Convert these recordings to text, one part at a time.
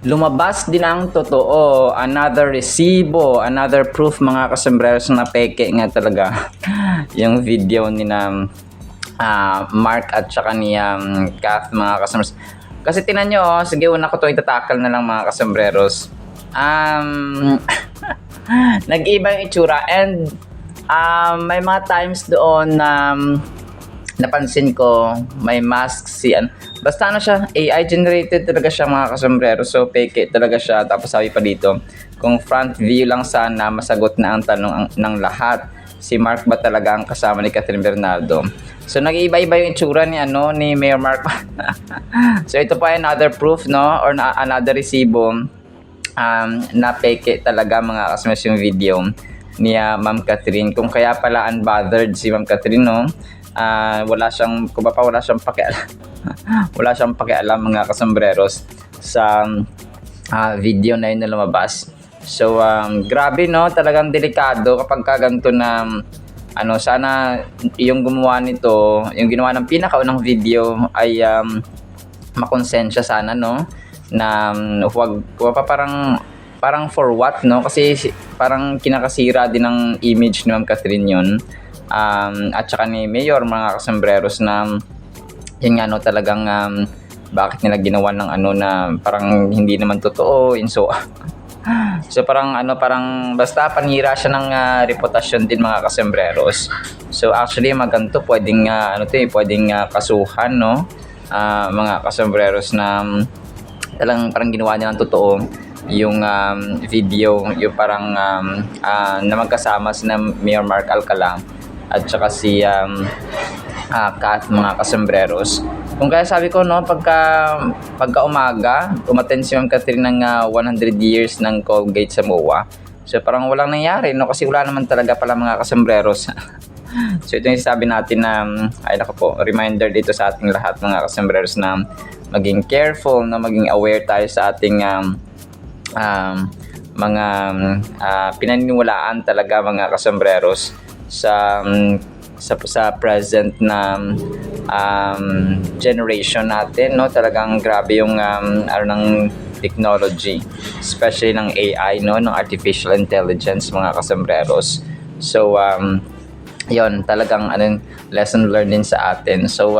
Lumabas din ang totoo, another resibo, another proof mga kasembreros na peke nga talaga yung video ni na Mark at saka ni Kath mga kasembreros. Kasi tinan nyo, sige una ko to itatakal na lang mga kasembreros. Nag-iba yung itsura and may mga times doon na napansin ko may mask basta ano siya, AI generated talaga siya mga kasombrero, so peke talaga siya. Tapos sabi pa dito, kung front view lang sana masagot na ang tanong ng lahat, si Mark ba talaga ang kasama ni Catherine Bernardo? So nag-iiba-iba yung itsura ni Mayor Mark. So ito pa another proof or another resibo na peke talaga mga kasombrero yung video ni Ma'am Catherine. Kung kaya pala unbothered si Ma'am Catherine wala siyang pakialam wala siyang pakialam mga kasambreros sa video na yun na lumabas. So grabe talagang delikado kapag ganito na sana yung gumawa nito, yung ginawa ng pinakaunang video ay makonsensya sana na huwag pa parang for what kasi parang kinakasira din ng image ni Ma'am Catherine yun. At saka ni Mayor mga kasembreros na yun nga talagang bakit nila ginawa ng na parang hindi naman totoo so parang basta panira siya ng reputasyon din mga kasembreros. So actually maganto pwedeng pwedeng kasuhan mga kasembreros na talagang parang ginawa niya ng totoo yung video yung parang na magkasama sina Mayor Mark Alcala at saka si Kath mga kasembreros. Kung kaya sabi ko pagka umaga umattend si Ma'am Catherine ng 100 years ng Colgate sa MOA. So parang walang nangyari kasi wala naman talaga pala mga kasembreros. So ito yung sabi natin na reminder dito sa ating lahat mga kasembreros na maging careful maging aware tayo sa ating mga pinaniniwalaan talaga mga kasembreros sa present na generation natin talagang grabe yung ng technology, especially ng AI ng artificial intelligence mga kasembreros. So yon talagang lesson learned din sa atin. So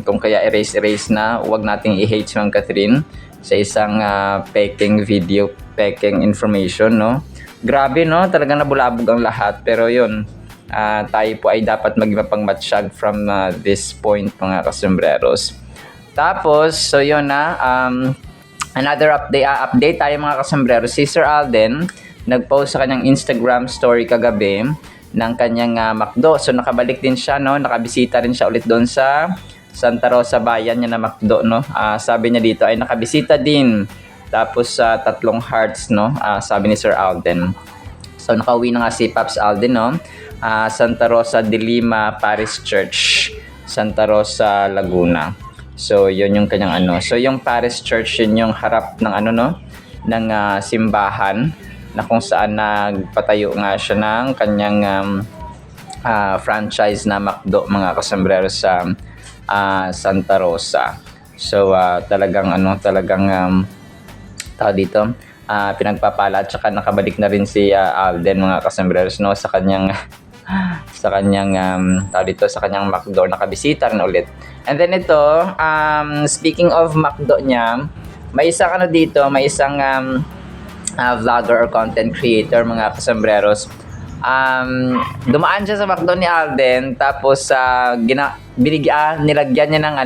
kung kaya erase na, huwag nating i-hate si Ma'am Catherine sa isang peking video, peking information grabe talagang nabulabog ang lahat. Pero yun, tayo po ay dapat maging mapangmatsyag from this point mga kasembreros. Tapos so yun another update tayo mga kasembreros. Si Sir Alden nagpost sa kanyang Instagram story kagabi ng kanyang McDo. So nakabalik din siya nakabisita rin siya ulit doon sa Santa Rosa bayan niya na McDo sabi niya dito ay nakabisita din. Tapos 3 hearts sabi ni Sir Alden. So nakauwi na nga si Pops Alden Santa Rosa de Lima Parish Church, Santa Rosa, Laguna. So yun yung kanyang So yung Parish Church yun yung harap ng ng simbahan na kung saan nagpatayo nga siya ng kanyang franchise na McDo mga kasembreros sa Santa Rosa. So talagang tao dito pinagpapala at saka nakabalik na rin si Alden mga kasembreros sa kanyang sa kanyang McDo, nakabisita rin ulit. And then ito speaking of McDo niya, may isang may isang vlogger or content creator mga kasembreros. Dumaan siya sa McDo ni Alden tapos nilagyan niya ng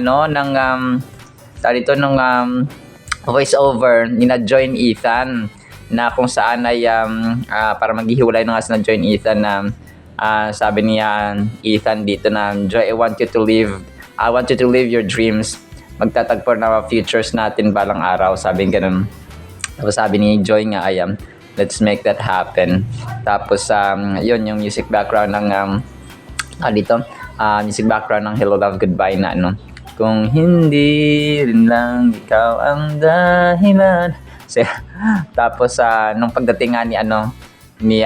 voice over ni na Join Ethan na kung saan ay para maghihiwalay na nga si na Join Ethan na sabi niya Ethan dito na Joy, I want you to live your dreams, magtatagpo na futures natin balang araw, sabi ganun. Tapos sabi ni Joy nga ay let's make that happen. Tapos yun yung music background ng music background ng Hello Love Goodbye na kung hindi rin lang ikaw ang dahilan. So, tapos nung pagdating nga ni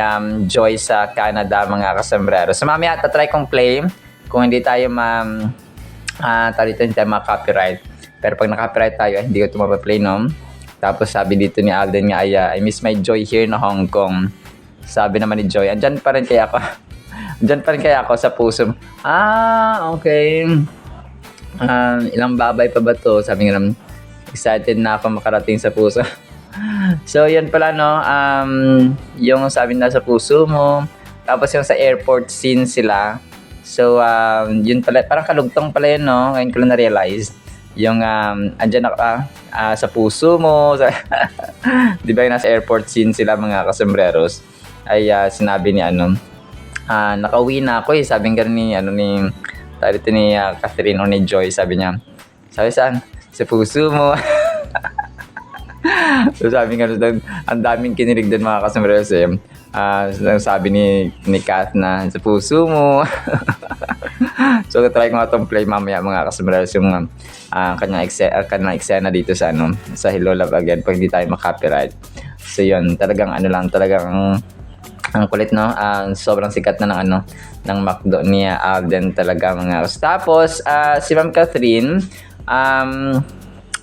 Joy sa Canada mga kasembreros. So mamaya tatry kong play kung hindi tayo hindi tayo ma-copyright. Pero pag na-copyright tayo hindi ko ito mapaplay Tapos sabi dito ni Alden nga ay I miss my Joy here na Hong Kong. Sabi naman ni Joy, andyan pa rin kaya ako. Andyan pa rin kaya ako sa puso mo. Okay. Ilang babay pa ba to? Sabi nga naman, excited na ako makarating sa puso. So, yan pala, no? Yung sabi na sa puso mo. Tapos yung sa airport scene sila. So, yun pala. Parang kalugtong pala yun, no? Ngayon ko lang na-realize. Yung, andyan na sa puso mo. Di ba yung nasa airport scene sila, mga kasembreros? Ay, sinabi ni, nakauwi na ako eh. Sabi nga ni Catherine o ni Joy, sabi niya, sabi saan? Sa puso mo. So sabi nga doon, ang daming kinilig doon mga kasembreros eh. Sabi ni Kath na sa puso mo. So try ko nga itong play mamaya mga kasembreros yung kanyang eksena dito sa sa Hello Love Again pag hindi tayo makapiright. So yun, talagang ang kulit, no? Sobrang sikat na ng McDo ni Alden talaga mga. Tapos si Ma'am Catherine,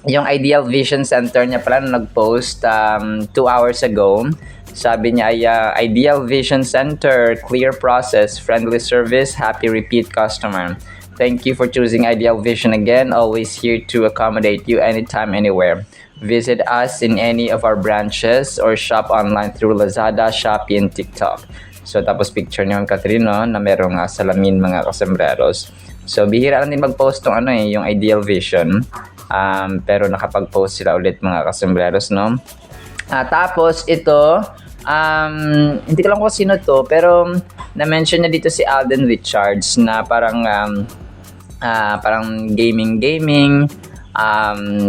yung Ideal Vision Center niya pala nag-post 2 hours ago. Sabi niya ay Ideal Vision Center, clear process, friendly service, happy repeat customer. Thank you for choosing Ideal Vision again. Always here to accommodate you anytime, anywhere. Visit us in any of our branches or shop online through Lazada, Shopee, and TikTok. So, tapos picture ni Ma'am Catherine, no, na merong salamin mga kasembreros. So, bihira lang din mag-post yung yung Ideal Vision. Pero nakapag-post sila ulit mga kasembreros, no. Tapos ito, hindi ko lang kung sino to, pero na-mention niya dito si Alden Richards na parang gaming.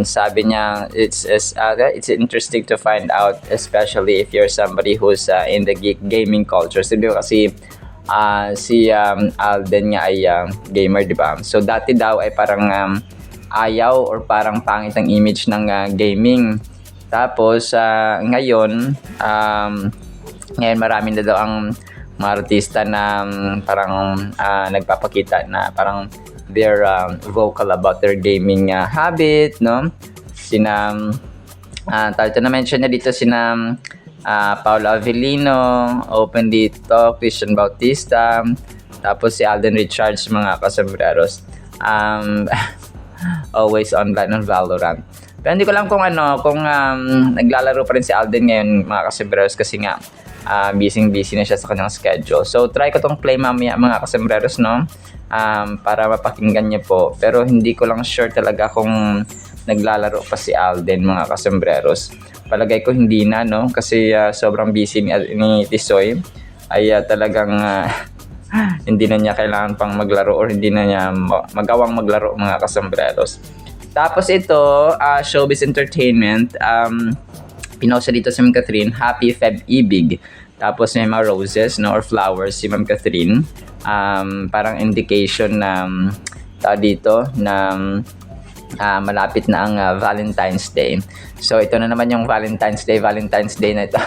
Sabi niya it's interesting to find out, especially if you're somebody who's in the gaming culture. Sabi ko kasi si Alden nga ay gamer, di ba? So dati daw ay parang ayaw or parang pangit ang image ng gaming. Tapos ngayon marami na daw ang mga artista na parang nagpapakita na parang they're vocal about their gaming habit, no? Na-mention niya dito Paula Avellino, openly talk, Christian Bautista, tapos si Alden Richards mga kasembreros. Always online on Valorant. Pero hindi ko lang kung naglalaro pa rin si Alden ngayon mga kasembreros kasi nga busy na siya sa kanyang schedule. So try ko tong play mamaya mga kasembreros, no? Para mapakinggan niyo po. Pero hindi ko lang sure talaga kung naglalaro pa si Alden mga kasembreros. Palagay ko hindi na, no? Kasi sobrang busy ni Tisoy ay talagang hindi na niya kailangan pang maglaro or hindi na niya magawang maglaro mga kasembreros. Tapos ito, Showbiz Entertainment, pinost dito si Ma'am Catherine, Happy Feb Ibig. Tapos may mga roses, no, or flowers si Ma'am Catherine. Parang indication na dito na malapit na ang Valentine's Day. So ito na naman yung Valentine's Day na ito.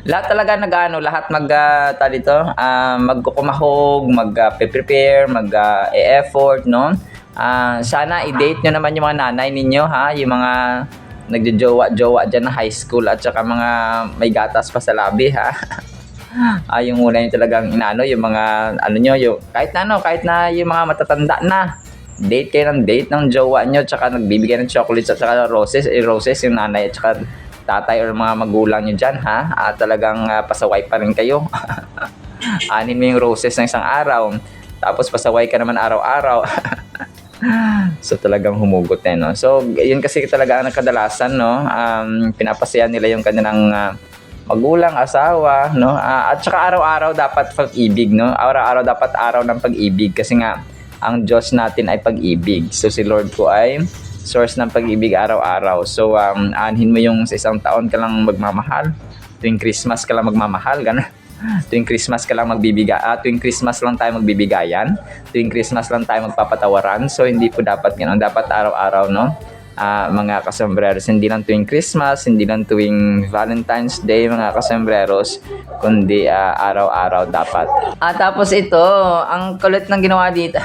Lahat talaga lahat magkukumahog, mag-prepare, mag-effort, no? Sana i-date nyo naman yung mga nanay ninyo, ha? Yung mga nagjojowa dyan na high school at saka mga may gatas pa sa labi, ha? Yung una yung talagang yung mga kahit na yung mga matatanda na, date kayo ng jowa nyo, tsaka nagbibigay ng chocolates at saka roses yung nanay at saka tatay or mga magulang nyo dyan, ha? Talagang pasaway pa rin kayo. Anin mo yung roses ng isang araw, tapos pasaway ka naman araw-araw. So talagang humugot no. So yun kasi talaga ang kadalasan, no, pinapasaya nila yung kanilang magulang, asawa, no, at saka araw-araw dapat pag-ibig, no, araw-araw dapat araw ng pag-ibig kasi nga ang Diyos natin ay pag-ibig. So si Lord ko ay source ng pag-ibig araw-araw. So anhin mo yung sa isang taon ka lang magmamahal, tuwing Christmas ka lang magmamahal, gano'n. Tuwing Christmas ka lang tuwing Christmas lang tayo magbibigayan, tuwing Christmas lang tayo magpapatawaran. So hindi po dapat ganoon, dapat araw-araw, no? mga kasombreros. Hindi lang tuwing Christmas, hindi lang tuwing Valentine's Day mga kasombreros, kundi araw-araw dapat. Tapos ito, ang kulit ng ginawa dito.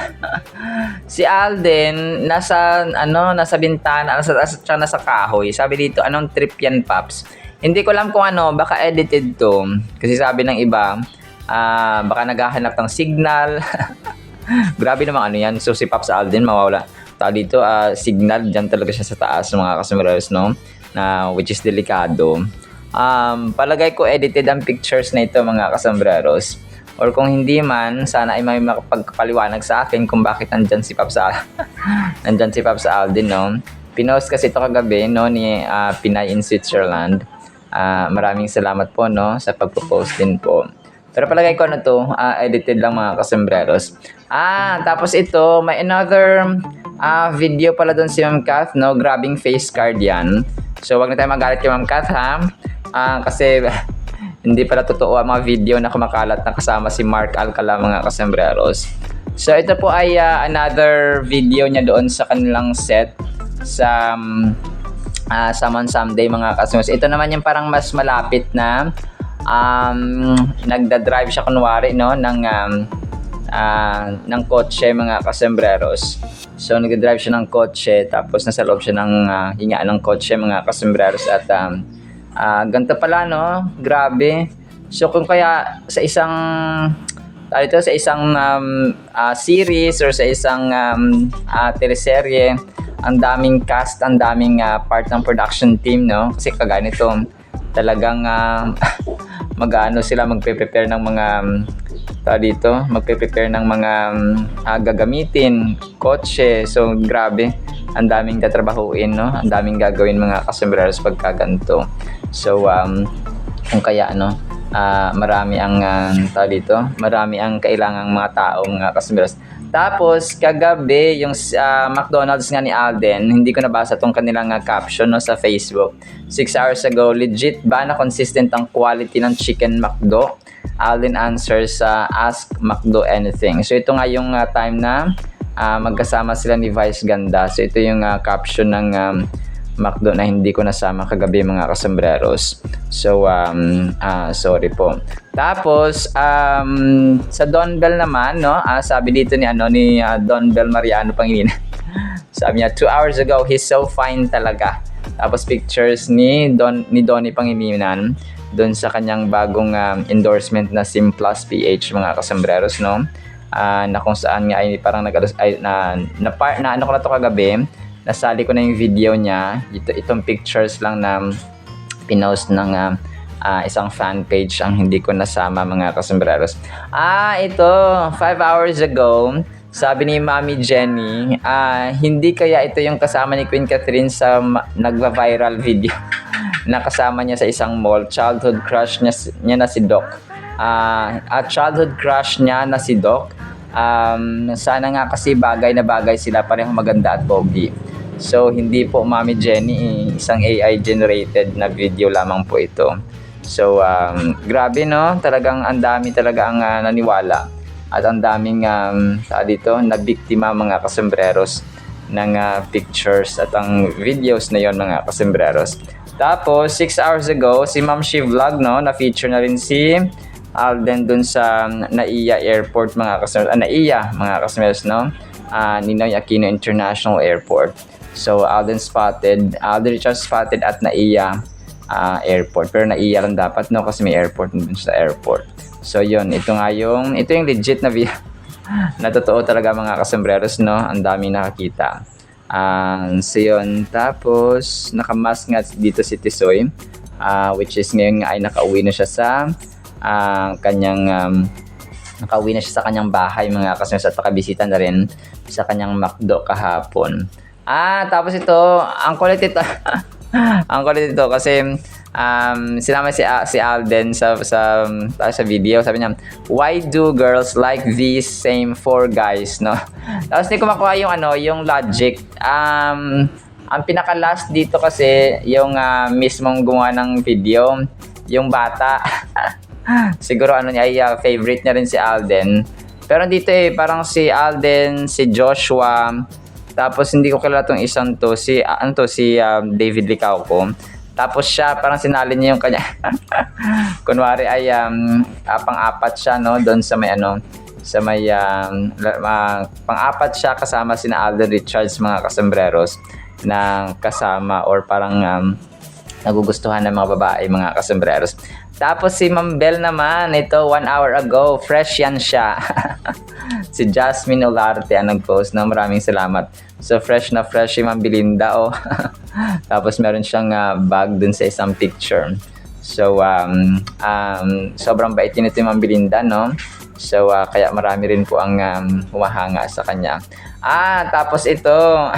Si Alden, nasa bintana, nasa kahoy. Sabi dito, anong trip yan, Paps? Hindi ko alam kung baka edited to. Kasi sabi ng iba, baka naghahanap ng signal. Grabe naman yan. So si Paps Alden, mawawala dito, signal dyan talaga siya sa taas mga kasombreros, no? Which is delikado. Palagay ko edited ang pictures na ito mga kasombreros. Or kung hindi man, sana ay may makapagpaliwanag sa akin kung bakit nandyan si Paps Alden, no? Pinost kasi ito kagabi, no, ni Pinay in Switzerland. Maraming salamat po, no, sa pagpo-post din po. Pero palagay ko edited lang mga kasombreros. Tapos ito, may another video pala doon si Ma'am Kath, no? Grabbing face card yan. So, wag na tayo magalit kay Ma'am Kath, ha? Kasi hindi pala totoo ang mga video na kumakalat na kasama si Mark Alcala, mga kasombreros. So, ito po ay another video niya doon sa kanilang set sa Summon Someday, mga kasombreros. Ito naman yung parang mas malapit na nagda-drive siya kunwari, no, ng kotse, mga kasombreros. So nagda-drive siya ng kotse, tapos nasa loob siya ng hingaan ng kotse, mga kasombreros. At ganito pala, no, grabe. So kung kaya sa isang series or sa isang teleserye, ang daming cast, ang daming part ng production team, no, kasi kagaya nito talagang magpe-prepare ng mga magpe-prepare ng mga gagamitin, kotse. So grabe, ang daming tatrabahuin, no? Ang daming gagawin, mga kasombreros, pagka ganito. So kung kaya marami ang marami ang kailangang mga taong kasombreros. Tapos kagabi yung McDonald's nga ni Alden, hindi ko nabasa tong kanilang caption, no, sa Facebook. 6 hours ago, legit ba na consistent ang quality ng chicken McDo? Alden answers ask McDo anything. So ito nga yung time na magkasama sila ni Vice Ganda. So ito yung caption ng McDo na hindi ko nasama kagabi, mga kasombreros. So sorry po. Tapos sa Don Bell naman, no, sabi dito ni Don Bell Mariano Pangilinan. Sabi niya 2 hours ago, he's so fine talaga. Tapos pictures ni Donnie Pangilinan doon sa kanyang bagong endorsement na Sim Plus PH, mga kasombreros, no? Na kung saan nga ay parang ano ko na to kagabi, nasali ko na yung video niya. Itong pictures lang na pinost ng isang fan page ang hindi ko nasama, mga kasombreros. Ito 5 hours ago, sabi ni Mami Jenny, hindi kaya ito yung kasama ni Queen Catherine sa nagva-viral video na kasama niya sa isang mall, childhood crush niya na si Doc. Childhood crush niya na si Doc. Sana nga kasi bagay na bagay sila, parehong maganda at pogi. So hindi po, Mami Jenny, isang AI generated na video lamang po ito. So grabe, no, talagang ang dami talaga ang naniwala at ang daming na biktima, mga kasombreros, ng pictures at ang videos na yon, mga kasombreros. Tapos 6 hours ago, si Ma'am She Vlog, no, na-feature na rin si Alden dun sa Naiya Airport, mga kasombreros. Naiya, mga kasombreros, no, Ninoy Aquino International Airport. So Alden Richards spotted at Naiya Airport, pero Naiya lang dapat, no, kasi may airport dun sa airport. So yun, ito yung legit na video na totoo talaga, mga kasombreros, no, ang dami nakakita. So yun, tapos nakamask nga dito si Tisoy, which is ngayon nga ay nakauwi na siya sa kanyang bahay, mga kasombreros, at nakabisita na rin sa kanyang McDo kahapon. Tapos ito, ang kulit ito. Ang kulit ito kasi sinama si Alden sa video. Sabi niya, why do girls like these same 4 guys, no? Tapos hindi ko makuha yung logic. Ang pinaka-last dito kasi yung mismong gumawa ng video, yung bata. Siguro ay favorite niya rin si Alden. Pero dito parang si Alden, si Joshua, Tapos hindi ko kilala tong isang to, si David Licauco. Tapos siya, parang sinali niya yung kanya. Kunwari ay pang-apat siya, no? Doon sa may sa may pang-apat siya kasama sina Alden Richards, mga kasembreros, na kasama or parang nagugustuhan ng mga babae, mga kasembreros. Tapos si Ma'am Bell naman, ito 1 hour ago, fresh yan siya. Si Jasmine Olarte ang nag-post, no? Maraming salamat. So fresh na fresh si Ma'am Belinda, oh. Tapos meron siyang bag dun sa isang picture. So sobrang bait din ito yung Ma'am Belinda, no? So kaya marami rin po ang humahanga sa kanya. Tapos ito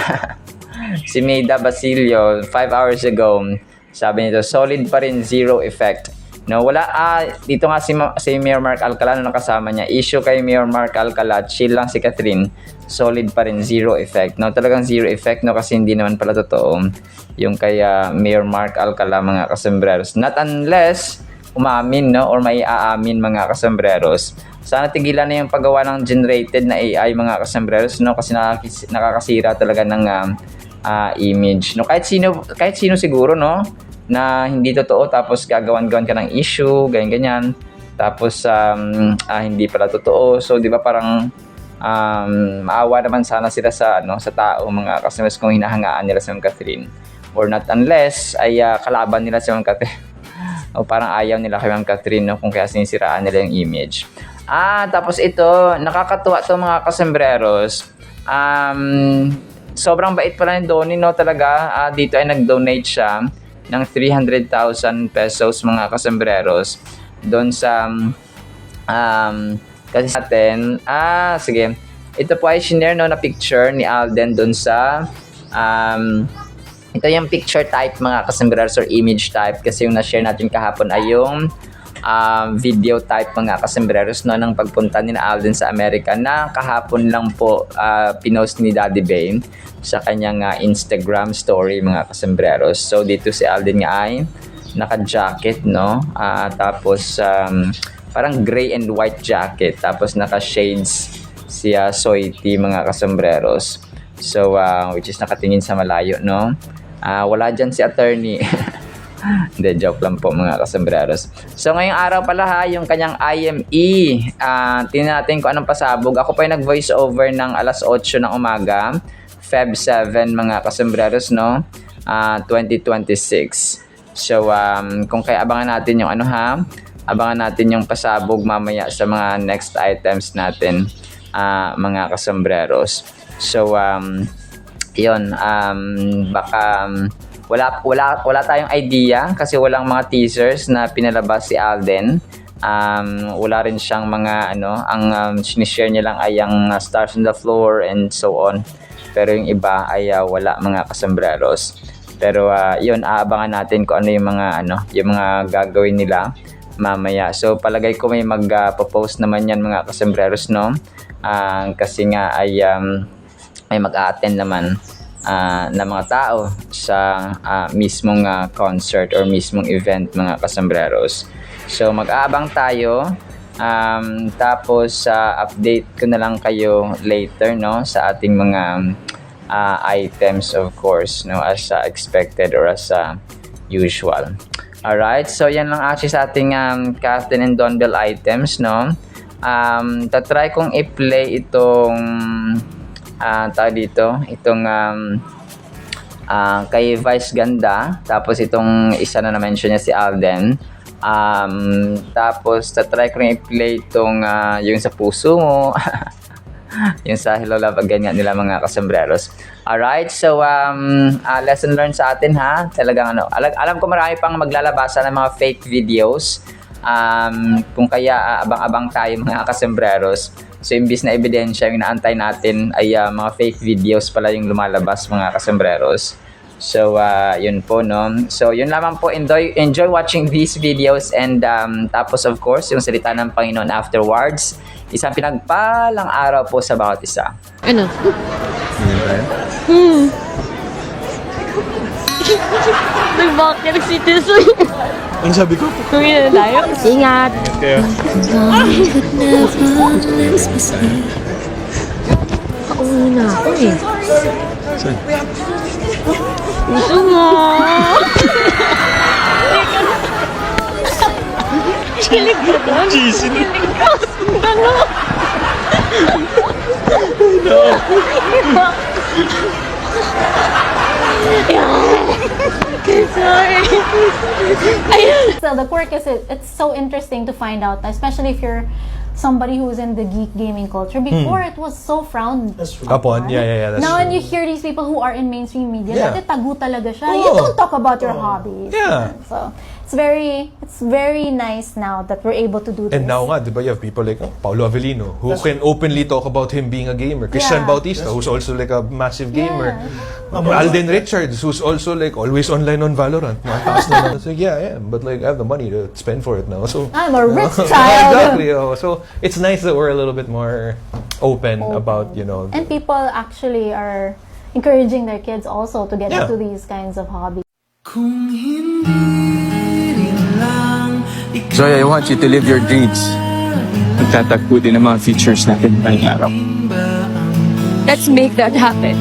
si Maida Basilio 5 hours ago, sabi nito, solid pa rin, zero effect. No, wala dito nga si Mayor Mark Alcala na nakasama niya. Issue kay Mayor Mark Alcala, chill lang si Catherine. Solid pa rin, zero effect. No, talagang zero effect, no, kasi hindi naman pala totoo yung kay Mayor Mark Alcala, mga kasembreros. Not unless umamin, no, or may aamin, mga kasembreros. Sana tigilan na yung paggawa ng generated na AI, mga kasembreros, no, kasi nakakasira talaga ng image. No, kahit sino siguro, no, na hindi totoo, tapos gagawan-gawan ka ng issue, ganyan-ganyan. Tapos hindi pala totoo. So, di ba parang maawa naman sana sila sa sa tao, mga customers, kung hinahangaan nila si Ma'am Catherine. Or not unless ay kalaban nila si Ma'am Catherine. O parang ayaw nila kay Ma'am Catherine, no, kung kaya sinisiraan nila yung image. Tapos ito, nakakatuwa to, mga kasembreros. Sobrang bait pala ni Donnie, no, talaga. Dito ay nag-donate siya ng 300,000 pesos, mga kasembreros, doon sa kasi natin, sige, ito po ay shinare, no, na picture ni Alden doon sa ito yung picture type, mga kasembreros, or image type, kasi yung na-share natin kahapon ay yung video type, mga kasembreros, no, ng pagpunta ni Alden sa Amerika, na kahapon lang po pinost ni Daddy Bane sa kanyang Instagram story, mga kasembreros. So dito si Alden nga ay naka-jacket, no, tapos parang gray and white jacket, tapos naka-shades si Soiti, mga kasembreros. So which is nakatingin sa malayo, no. Wala dyan si attorney. Hindi, joke lang po, mga kasembreros. So ngayong araw pala yung kanyang IME. Tingnan natin kung anong pasabog. Ako pa yung nag-voice over ng alas 8 ng umaga, Feb 7, mga kasembreros, no, 2026. So kung kaya abangan natin yung abangan natin yung pasabog mamaya sa mga next items natin, mga kasembreros. So yun, baka wala tayong idea kasi walang mga teasers na pinalabas si Alden. Wala rin siyang mga ang sinishare niya lang ay ang Stars on the Floor and so on. Pero yung iba ay wala, mga kasembreros. Pero yun, aabangan natin kung ano yung mga gagawin nila mamaya. So palagay ko may mag-post naman yan, mga kasembreros, no? Kasi nga ay may mag-a-attend naman na mga tao sa mismong concert or mismong event, mga kasembreros. So mag-aabang tayo, tapos update ko na lang kayo later, no, sa ating mga items, of course, no, as expected or as usual. Alright, so yan lang actually sa ating Kathleen and Donbell items, no. Tatry kong i-play itong itong kay Vice Ganda, tapos itong isa na na-mention niya si Alden, tapos tatry ko rin i-play itong yung sa puso mo. Yung sa Hello Love Again nga nila, mga kasembreros. Alright, so lesson learned sa atin, ha. Talagang alam ko marami pang maglalabasa ng mga fake videos, kung kaya abang-abang tayo, mga kasembreros. So imbis na ebidensya yung inaantay natin ay mga fake videos pala yung lumalabas, mga kasembreros. So yun po, no. So yun lamang po, enjoy watching these videos, and tapos of course yung salita ng Panginoon afterwards. Isang pinagpalang araw po sa bawat isa. Ano? Nagbakit si Tisoy. Ano sabi ko? Tumina na tayo. Ingat. Ingat kayo. Pauwi na ako eh. Puso mo. Kilig ka doon. Cheesy na. Ano? Sorry. Ayun. So the quirk is it's so interesting to find out, especially if you're somebody who's in the geek gaming culture. Before it was so frowned Upon, yeah, that's now true. when you hear these people who are in mainstream media, Yeah. dati tagu talaga siya. Oo. You don't talk about your hobbies. Yeah. So it's very nice now that we're able to do this. And now nga, di ba, you have people like Paolo Avellino, who can openly talk about him being a gamer. Christian Yeah. Bautista, who's also like a massive gamer. Alden Richards, who's also like always online on Valorant. No? Taas na lang. It's like, yeah, but like I have the money to spend for it now. So I'm a rich Yeah, child. exactly. Oh. So it's nice that we're a little bit more open about, And people actually are encouraging their kids also to get Yeah. into these kinds of hobbies. Joy, I want you to live your dreams. Magtatagpo din ang mga features natin ngayong araw. Let's make that happen.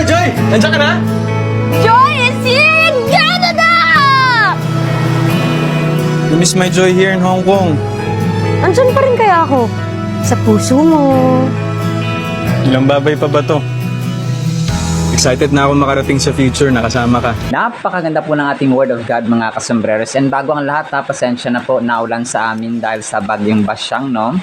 Joy! Nandiyan ka na? Joy is here in Canada! You miss my Joy here in Hong Kong. Andyan pa rin kaya ako? Sa puso mo. Ilang babay pa ba to? Excited na ako makarating sa future na kasama ka. Napakaganda po ng ating Word of God, mga kasombreros. And bago ang lahat, pasensya na po, naulan sa amin dahil sa bagyong Basyang, no?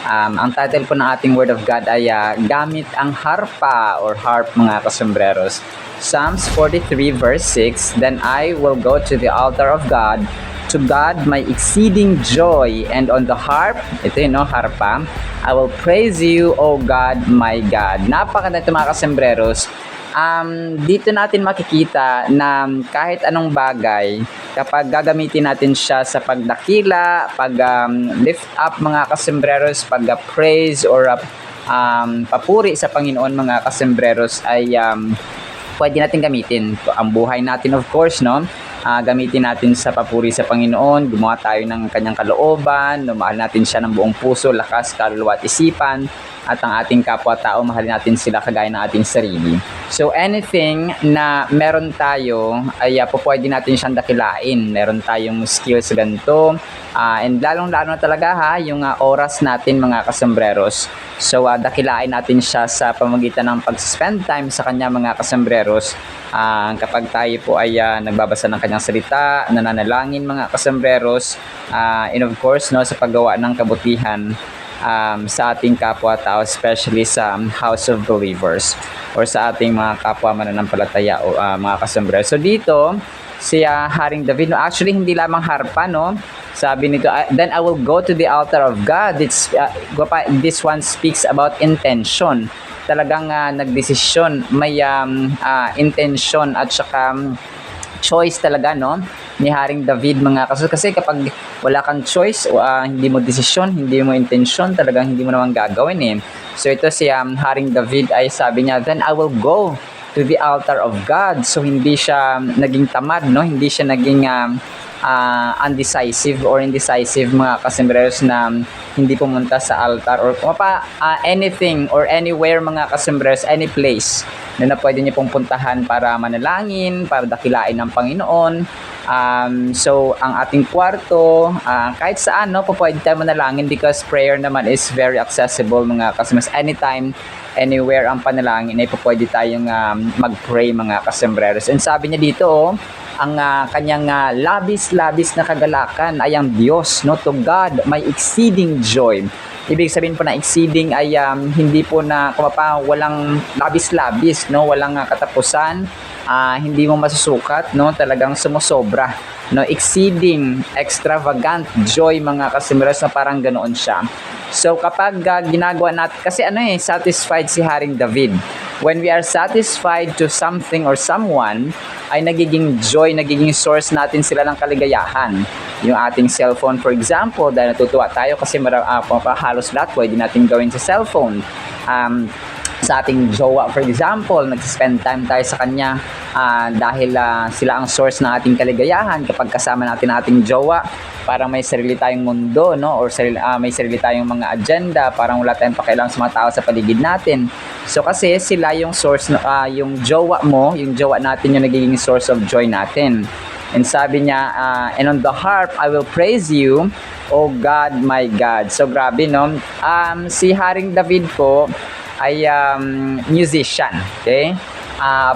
Ang title po ng ating Word of God ay Gamit ang Harpa or Harp, mga kasombreros. Psalms 43 verse 6, Then I will go to the altar of God, to God my exceeding joy, and on the harp, ito yun, no, harpa, I will praise you, O God, my God. Napakaganda ito, mga kasombreros. Dito natin makikita na kahit anong bagay, kapag gagamitin natin siya sa pagdakila, pag lift up, mga kasombreros, pag praise or papuri sa Panginoon, mga kasombreros, ay pwede natin gamitin. Ang buhay natin, of course, no? Gamitin natin sa papuri sa Panginoon, gumawa tayo ng kanyang kalooban, mahal natin siya ng buong puso, lakas, kaluluwa at isipan, at ang ating kapwa-tao, mahalin natin sila kagaya ng ating sarili. So anything na meron tayo ay pwede natin siyang dakilain. Meron tayong skills ganito, and lalong-lalo na talaga yung oras natin, mga kasombreros. So dakilain natin siya sa pamamagitan ng pag-spend time sa kanya, mga kasombreros. Kapag tayo po ay nagbabasa ng kanyang salita, nananalangin, mga kasombreros, and of course, no, sa paggawa ng kabutihan sa ating kapwa-tao, especially sa House of Believers or sa ating mga kapwa mananampalataya o mga kasombreros. So dito, si Haring David, no, actually hindi lamang harpa, no? Sabi nito, then I will go to the altar of God. This one speaks about intention. Talagang nagdesisyon, may intention at saka choice talaga, no, ni Haring David, mga kaso. Kasi kapag wala kang choice, hindi mo desisyon, hindi mo intention, talagang hindi mo naman gagawin eh. So ito si Haring David ay sabi niya, then I will go to the altar of God. So hindi siya naging tamad, no, hindi siya naging undecisive or indecisive, mga kasombreros, na hindi pumunta sa altar or anything or anywhere, mga kasombreros, any place na pwede niyo pong puntahan para manalangin, para dakilain ng Panginoon. So ang ating kwarto, kahit saan, no, pwede tayo manalangin because prayer naman is very accessible, mga kasombreros. Anytime, anywhere ang panalangin ay pwede tayong mag-pray, mga kasombreros. And sabi niya dito, ang kanyang labis-labis na kagalakan ay ang Diyos, no, to God may exceeding joy. Ibig sabihin po na exceeding ay hindi po na walang labis-labis, no, walang katapusan, hindi mo masusukat, no, talagang sumusobra, no, exceeding, extravagant joy, mga kasombreros, na parang ganoon siya. So kapag ginagawa natin, kasi satisfied si Haring David. When we are satisfied to something or someone, ay nagiging joy, nagiging source natin sila ng kaligayahan. Yung ating cellphone, for example, dahil natutuwa tayo kasi halos lahat pwede natin gawin sa cellphone. sa ating jowa, for example, nag-spend time tayo sa kanya dahil sila ang source ng ating kaligayahan. Kapag kasama natin ang ating jowa, parang may sarili tayong mundo, no? Or may sarili tayong mga agenda, parang wala tayong pakialam sa mga tao sa paligid natin. So kasi sila yung source, yung jowa mo, yung jowa natin yung nagiging source of joy natin. And sabi niya, and on the harp, I will praise you, O God, my God. So grabe, no? Si Haring David po ay musician, okay?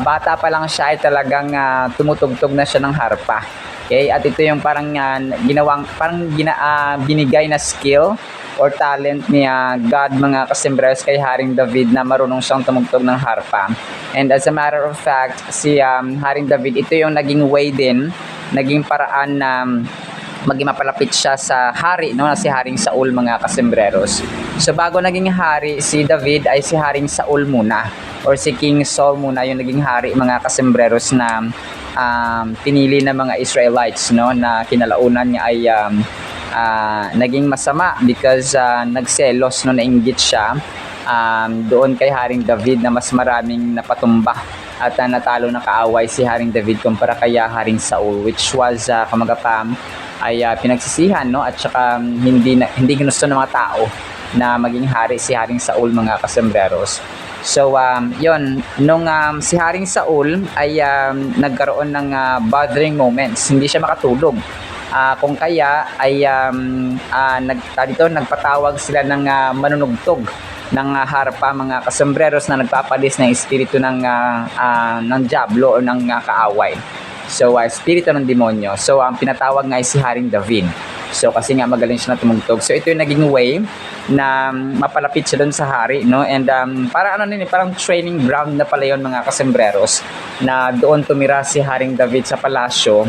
Bata pa lang siya ay talagang tumutugtog na siya ng harpa. Okay? At ito yung parang binigay na skill or talent ni God, mga kasembreros, kay Haring David na marunong siyang tumugtog ng harpa. And as a matter of fact, si Haring David, ito yung naging way din, naging paraan na maging mapalapit siya sa hari, no, na si Haring Saul, mga kasembreros. So bago naging hari si David, ay si Haring Saul muna, or si King Saul muna yung naging hari, mga kasembreros, na pinili ng mga Israelites, no, na kinalaunan niya ay naging masama because nagselos, no, nainggit siya doon kay Haring David na mas maraming napatumba at natalo na kaaway si Haring David kumpara kay Haring Saul, which was kamagapam ay pinagsisihan, no, at saka hindi ginusto ng mga tao na maging hari si Haring Saul, mga kasembreros. So yon, nung si Haring Saul ay nagkaroon ng bothering moments, hindi siya makatulog. Kung kaya ay nagpatawag sila ng manunugtog ng harpa, mga kasembreros, na nagpapalis ng espiritu ng diablo o ng kaaway. So, espiritu ng demonyo. So, ang pinatawag nga ay si Haring David. So, kasi nga magaling siya na tumugtog. So, ito yung naging way na mapalapit siya doon sa hari, no? And parang training ground na pala yun, mga kasembreros, na doon tumira si Haring David sa palasyo.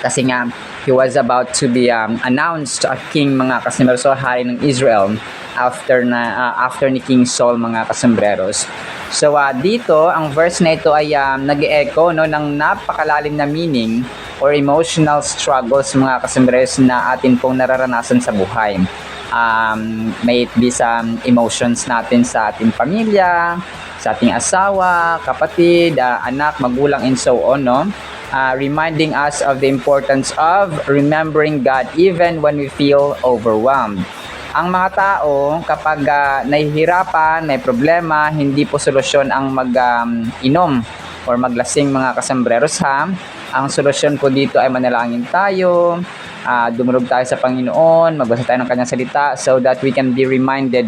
Kasi nga, he was about to be announced a king, mga kasembreros, so hari ng Israel after ni King Saul, mga kasembreros. So dito, ang verse na ito ay nag-echo, no, ng napakalalim na meaning or emotional struggles, mga kasembreros, na atin pong nararanasan sa buhay. May it be sa emotions natin sa ating pamilya, sa ating asawa, kapatid, anak, magulang, and so on, no? Reminding us of the importance of remembering God even when we feel overwhelmed. Ang mga tao, kapag nahihirapan, may problema, hindi po solusyon ang mag-inom or maglasing, mga kasembreros, ha. Ang solusyon po dito ay manalangin tayo, dumulog tayo sa Panginoon, magbasa tayo ng kanyang salita so that we can be reminded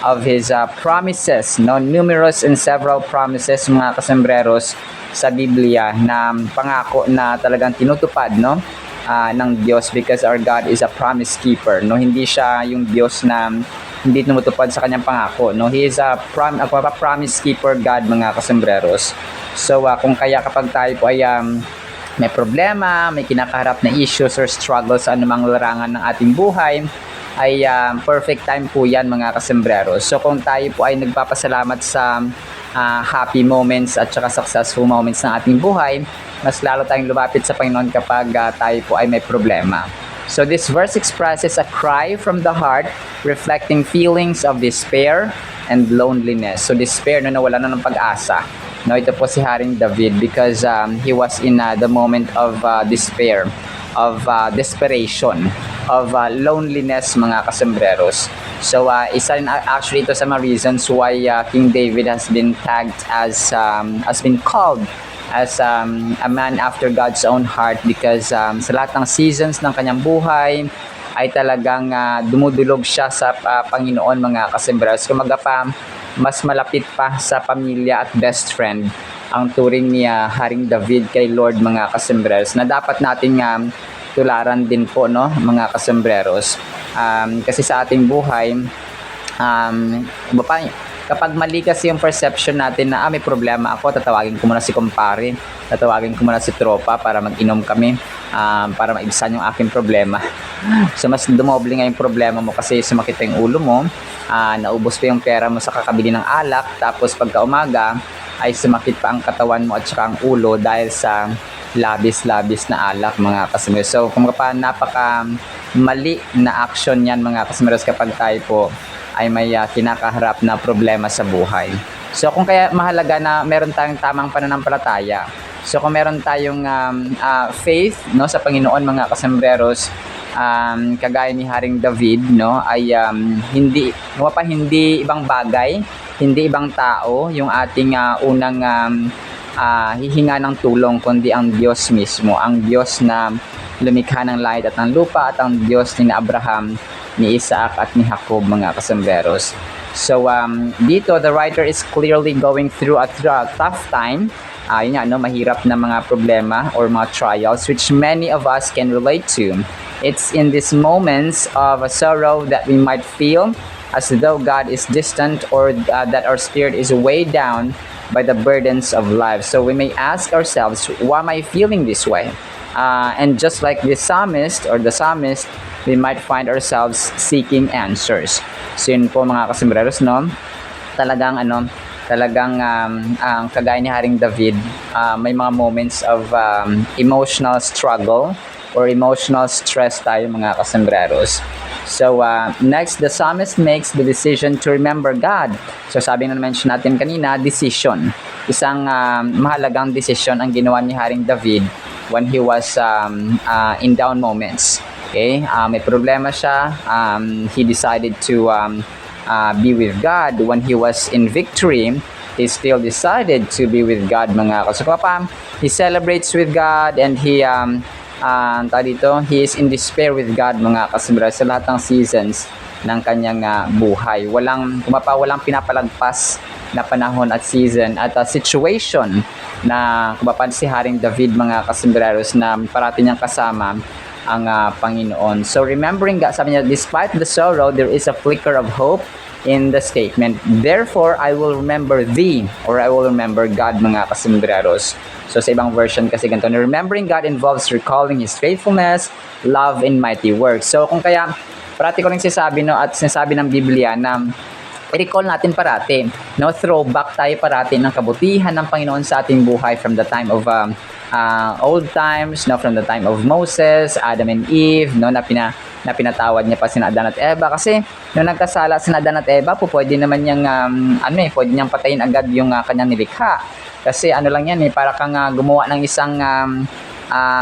of His promises, no? Numerous and several promises, mga kasembreros, sa Biblia na pangako na talagang tinutupad, no, ng Diyos, because our God is a promise keeper, no? Hindi siya yung Diyos na hindi tumutupad sa kanyang pangako, no? He is a promise keeper God, mga kasembreros. So kung kaya kapag tayo po ay may problema, may kinakaharap na issues or struggles sa anumang larangan ng ating buhay, ay perfect time po yan, mga kasembreros. So kung tayo po ay nagpapasalamat sa happy moments at saka successful moments ng ating buhay, mas lalo tayong lumapit sa Panginoon kapag tayo po ay may problema. So this verse expresses a cry from the heart, reflecting feelings of despair and loneliness. So despair, no, nawala na ng pag-asa. No, ito po si Haring David because he was in the moment of despair, of desperation, of loneliness, mga kasembreros. So isa rin actually ito sa mga reasons why King David has been tagged as been called as a man after God's own heart, because sa lahat ng seasons ng kanyang buhay ay talagang dumudulog siya sa Panginoon, mga kasembreros. Kumaga pa, mas malapit pa sa pamilya at best friend ang turing ni Haring David kay Lord, mga kasembreros, na dapat nating tularan din po, no, mga kasembreros. Kasi sa ating buhay, kapag mali kasi yung perception natin na may problema ako, tatawagin ko muna si kumpare, tatawagin ko muna si tropa para mag-inom kami, para maibsan yung aking problema. So mas dumoble nga yung problema mo kasi sumakit yung ulo mo, naubos pa yung pera mo sa kakabili ng alak, tapos pagka umaga ay sumakit pa ang katawan mo at saka ang ulo dahil sa labis na alak, mga kasembreros. So kung napaka mali na action yan, mga kasembreros, kapag tayo po ay may kinakaharap na problema sa buhay. So kung kaya mahalaga na meron tayong tamang pananampalataya. So kung meron tayong faith, no, sa Panginoon, mga kasambreros, kagaya ni Haring David, no, ay hindi ibang bagay, hindi ibang tao yung ating unang hihinga ng tulong, kundi ang Diyos mismo, ang Diyos na lumikha ng langit at ng lupa, at ang Diyos ni Abraham, ni Isaac at ni Jacob, mga kasambreros. So dito the writer is clearly going through a tough time. Yun nga, no, mahirap na mga problema or mga trials which many of us can relate to. It's in these moments of sorrow that we might feel as though God is distant, or that our spirit is weighed down by the burdens of life. So we may ask ourselves, why am I feeling this way? And just like the psalmist, we might find ourselves seeking answers. So yun po, mga kasambreros, no? Talagang ang kagaya ni Haring David, may mga moments of emotional struggle or emotional stress tayo, mga kasambreros. So next, the psalmist makes the decision to remember God. So sabi na mention natin kanina, decision. Isang mahalagang decision ang ginawa ni Haring David when he was in down moments. Okay? May problema siya. He decided to be with God. When he was in victory, he still decided to be with God, mga kasukapa. He celebrates with God, and he is in despair with God, mga kasubra, sa lahat ng seasons ng kanyang buhay. Walang pinapalagpas na panahon at season at situation na si Haring David, mga kasubreros, na parati niyang kasama ang Panginoon. So remembering God, sabi niya, despite the sorrow, there is a flicker of hope in the statement. Therefore, I will remember thee, or I will remember God, mga kasambreros. So sa ibang version kasi ganito, remembering God involves recalling His faithfulness, love, and mighty works. So kung kaya, parati ko rin sinasabi, no, at sinasabi ng Biblia na i-recall natin parati, no, throwback tayo parati ng kabutihan ng Panginoon sa ating buhay from the time of old times, no, from the time of Moses, Adam and Eve, no, na pinatawad niya pa sina Adan at Eva, kasi nung nagkasala sina Adan at Eva, pwede naman niyang pwede niyang patayin agad yung kanyang nilikha. Kasi lang yan, para kang gumawa ng isang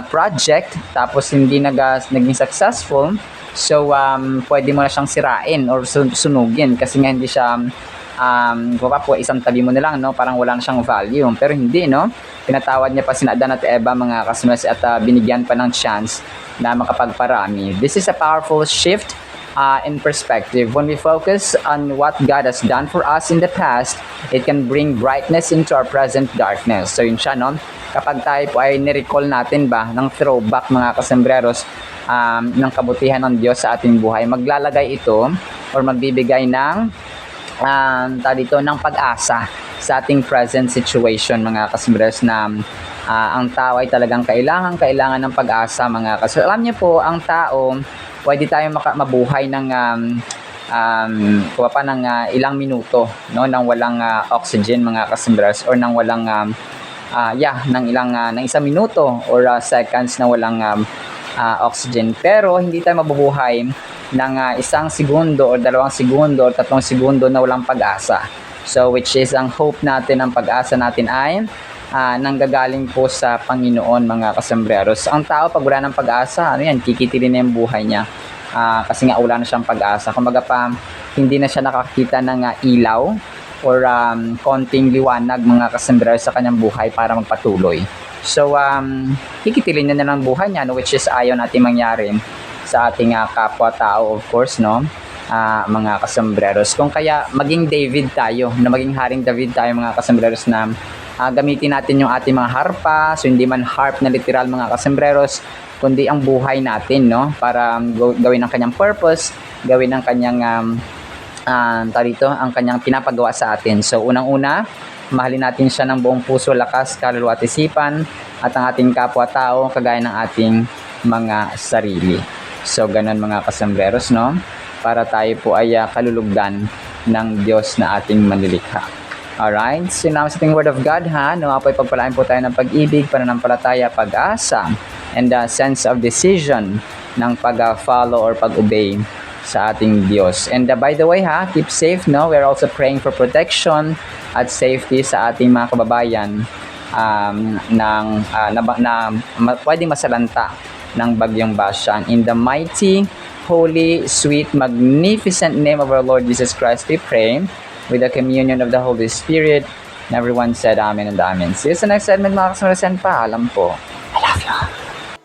project tapos hindi naging successful. So pwede mo na siyang sirain or sunugin, kasi nga hindi siya isang tabi mo na lang, no, parang wala na siyang value. Pero hindi, no, pinatawad niya pa sina Adan at Eva, mga kasmas, at binigyan pa ng chance na makapagparami. This is a powerful shift in perspective. When we focus on what God has done for us in the past, it can bring brightness into our present darkness. So yun siya, no, kapag tayo po ay nirecall natin ba ng throwback, mga kasembreros, ng kabutihan ng Diyos sa ating buhay, maglalagay ito or magbibigay ng ng pag-asa sa ating present situation, mga kasembreros, na ang tao ay talagang kailangan ng pag-asa, mga kasembreros. Alam niyo po, ang tao, pwede tayo mabuhay ng ilang minuto, no, nang walang oxygen, mga kasembreros, or nang walang ng isang minuto or seconds na walang oxygen. Pero hindi tayo mabubuhay ng isang segundo or 2 segundo or 3 segundo na walang pag-asa. So which is ang hope natin, ang pag-asa natin ay nanggagaling po sa Panginoon, mga kasembreros. Ang tao, pag wala ng pag-asa, kikitilin na yung buhay niya. Kasi nga wala na siyang pag-asa. Kumbaga pa, hindi na siya nakakita ng ilaw or konting liwanag, mga kasembreros, sa kanyang buhay para magpatuloy. So, kikitilin na ng buhay niya, no, which is ayaw natin mangyari sa ating kapwa-tao, of course, no, mga kasembreros. Kung kaya maging David tayo, na maging Haring David tayo, mga kasembreros, na gamitin natin yung ating mga harpa. So, hindi man harp na literal, mga kasembreros, kundi ang buhay natin, no, para gawin ang kanyang purpose, gawin ang kanyang ang kanyang pinapagawa sa atin. So, unang-una, mahalin natin siya ng buong puso, lakas, kaluluwa at isipan, at ang ating kapwa-tao kagaya ng ating mga sarili. So, ganun, mga kasembreros, no? Para tayo po ay kalulugdan ng Diyos na ating manlilikha. Alright? So, now sa ating Word of God, no? Apoy pagpalain po tayo ng pag-ibig, pananampalataya, pag-asa, and sense of decision ng pag-follow or pag-obey sa ating Diyos. And by the way keep safe, no? We're also praying for protection at safety sa ating mga kababayan pwedeng masalanta ng bagyong Bashan. In the mighty, holy, sweet, magnificent name of our Lord Jesus Christ, we pray with the communion of the Holy Spirit. And everyone said amen and amen. See you sa next segment, mga kasama. Paalam po. I love you.